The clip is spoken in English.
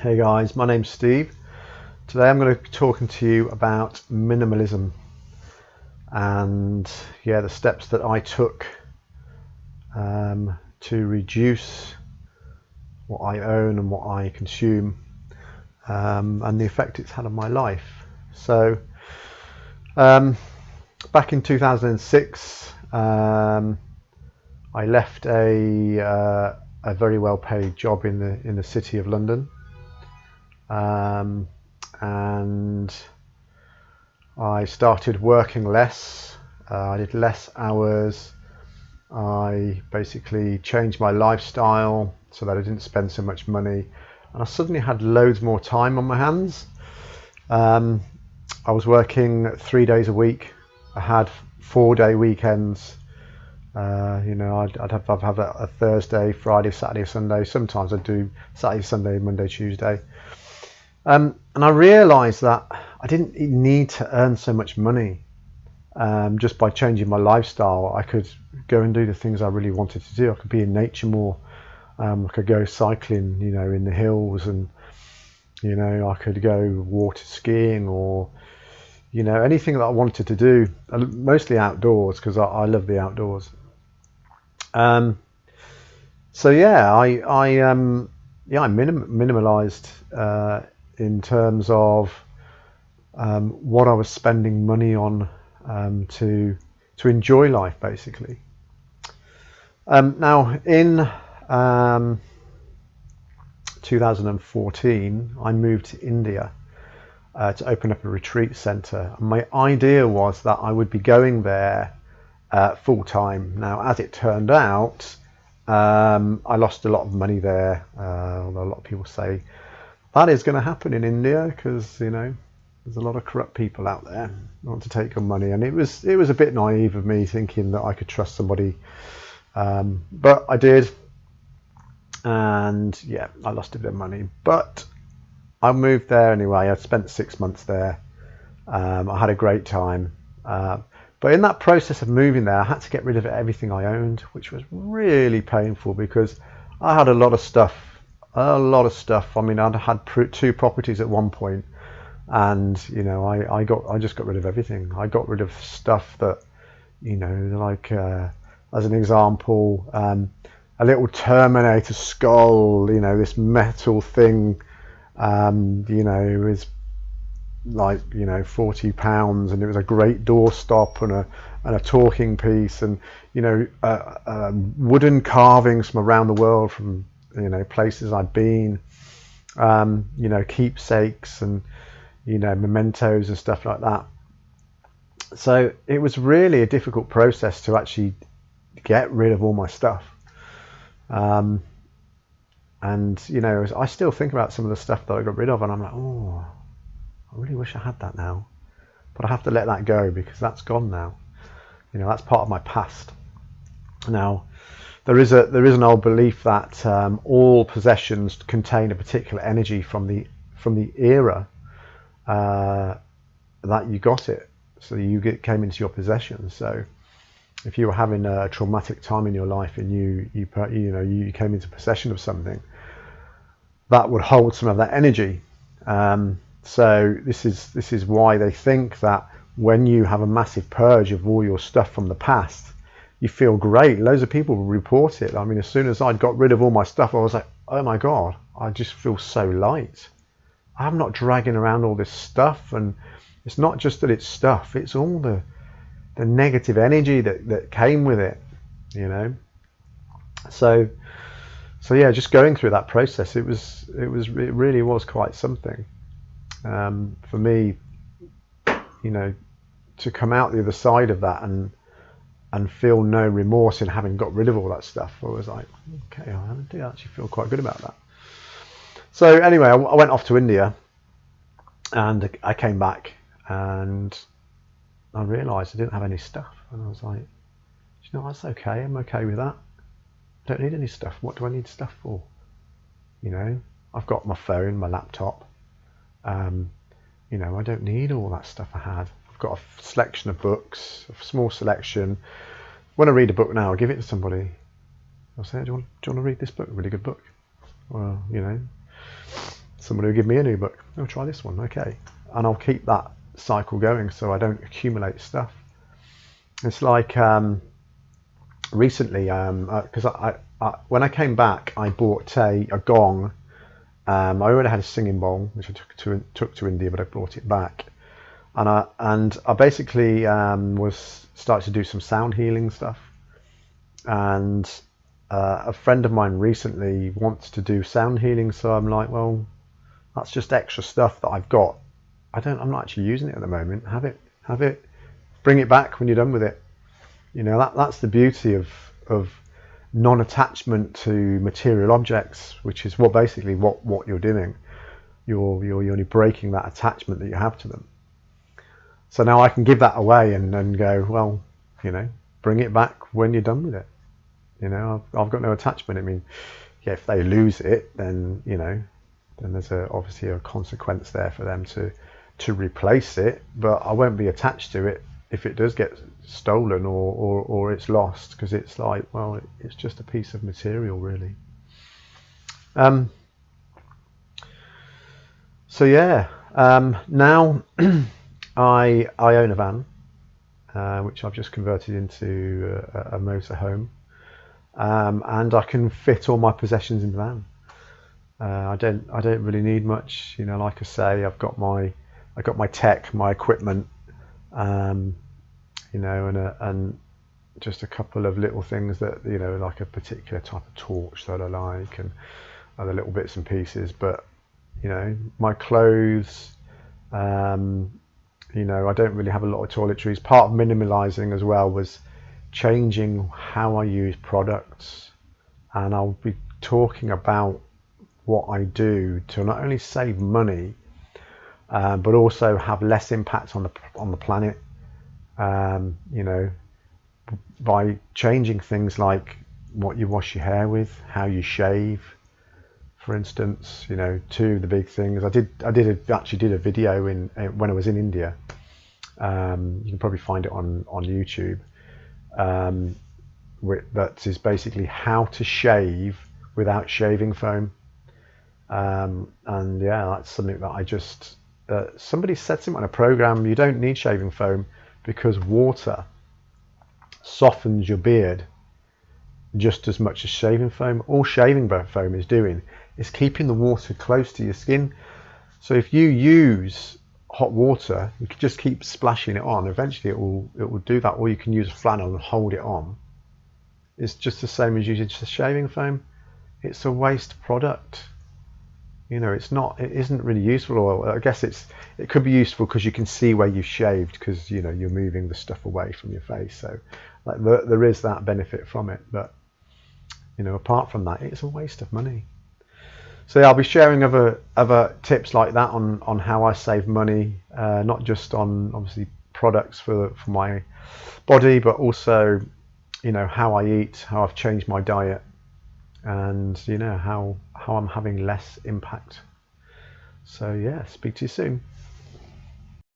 Hey guys, my name's Steve. Today I'm going to be talking to you about minimalism and the steps that I took to reduce what I own and what I consume and the effect it's had on my life. So back in 2006 I left a very well-paid job in the city of London. And I started working less. I did less hours. I basically changed my lifestyle so that I didn't spend so much money, and I suddenly had loads more time on my hands. I was working 3 days a week. I had 4-day weekends. I'd have a Thursday, Friday, Saturday, Sunday. Sometimes I'd do Saturday, Sunday, Monday, Tuesday. And I realised that I didn't need to earn so much money. Just by changing my lifestyle, I could go and do the things I really wanted to do. I could be in nature more. I could go cycling, in the hills, and I could go water skiing, or anything that I wanted to do. Mostly outdoors, because I love the outdoors. I minimalized in terms of what I was spending money on to enjoy life, basically. Now in 2014 I moved to India to open up a retreat center. My idea was that I would be going there full time. Now, as it turned out, I lost a lot of money there. Although a lot of people say that is going to happen in India because there's a lot of corrupt people out there who want to take your money, and it was a bit naive of me thinking that I could trust somebody, but I did, and I lost a bit of money, but I moved there anyway. I spent 6 months there. I had a great time, but in that process of moving there, I had to get rid of everything I owned, which was really painful because I had a lot of stuff. I mean, I'd had 2 properties at one point, and I just got rid of everything. I got rid of stuff that, like as an example, a little Terminator skull, this metal thing, it was like £40, and it was a great doorstop and a talking piece, and wooden carvings from around the world, from places I'd been, keepsakes and mementos and stuff like that. So it was really a difficult process to actually get rid of all my stuff. I still think about some of the stuff that I got rid of, and I'm like, oh, I really wish I had that now, but I have to let that go because that's gone now. That's part of my past. Now, there is an old belief that all possessions contain a particular energy from the era that you got it, so came into your possession. So if you were having a traumatic time in your life and you came into possession of something, that would hold some of that energy. So this is why they think that when you have a massive purge of all your stuff from the past, you feel great. Loads of people will report it. I mean, as soon as I'd got rid of all my stuff, I was like, oh my God, I just feel so light. I'm not dragging around all this stuff, and it's not just that it's stuff, it's all the negative energy that came with it, So just going through that process, it really was quite something. For me, to come out the other side of that and feel no remorse in having got rid of all that stuff, I was like, okay, I do actually feel quite good about that. So anyway, I went off to India, and I came back, and I realised I didn't have any stuff, and I was like, that's okay. I'm okay with that. I don't need any stuff. What do I need stuff for? I've got my phone, my laptop. I don't need all that stuff I had. I've got a selection of books, a small selection. When I read a book now, I'll give it to somebody. I'll say, do you want to read this book? A really good book. Well, Somebody will give me a new book. I'll try this one, okay, and I'll keep that cycle going so I don't accumulate stuff. It's like recently, because when I came back, I bought a gong. I already had a singing bowl, which I took to India, but I brought it back, and I basically was started to do some sound healing stuff. And a friend of mine recently wants to do sound healing, so I'm like, well, that's just extra stuff that I've got. I'm not actually using it at the moment. Have it, bring it back when you're done with it. You know, that's the beauty of non-attachment to material objects, which is basically what you're doing. You're only breaking that attachment that you have to them. So now I can give that away and go, well, you know, bring it back when you're done with it. You know, I've got no attachment. I mean, yeah, if they lose it, then, you know, then there's obviously a consequence there for them to replace it, but I won't be attached to it if it does get stolen or it's lost, because it's like, well, it's just a piece of material, really. So yeah, now I own a van, which I've just converted into a motorhome, and I can fit all my possessions in the van. I don't really need much, you know. Like I say, I got my tech, my equipment, you know, and just a couple of little things that, you know, like a particular type of torch that I like, and other little bits and pieces. But, you know, my clothes, you know, I don't really have a lot of toiletries. Part of minimalising as well was changing how I use products, and I'll be talking about what I do to not only save money, but also have less impact on the planet. You know, by changing things like what you wash your hair with, how you shave, for instance. You know, two of the big things. I actually did a video when I was in India. You can probably find it on YouTube. That is basically how to shave without shaving foam. And yeah, that's something that I just somebody said to me on a program, you don't need shaving foam because water softens your beard just as much as shaving foam. All shaving foam is doing is keeping the water close to your skin. So if you use hot water, you can just keep splashing it on. Eventually it will do that, or you can use a flannel and hold it on. It's just the same as using just shaving foam. It's a waste product. You know, it isn't really useful, or I guess it could be useful because you can see where you've shaved, because, you know, you're moving the stuff away from your face. So like there is that benefit from it, but, you know, apart from that, it's a waste of money. So yeah, I'll be sharing other tips like that on how I save money, not just on obviously products for my body, but also, you know, how I eat, how I've changed my diet, and, you know, how I'm having less impact. So yeah, speak to you soon.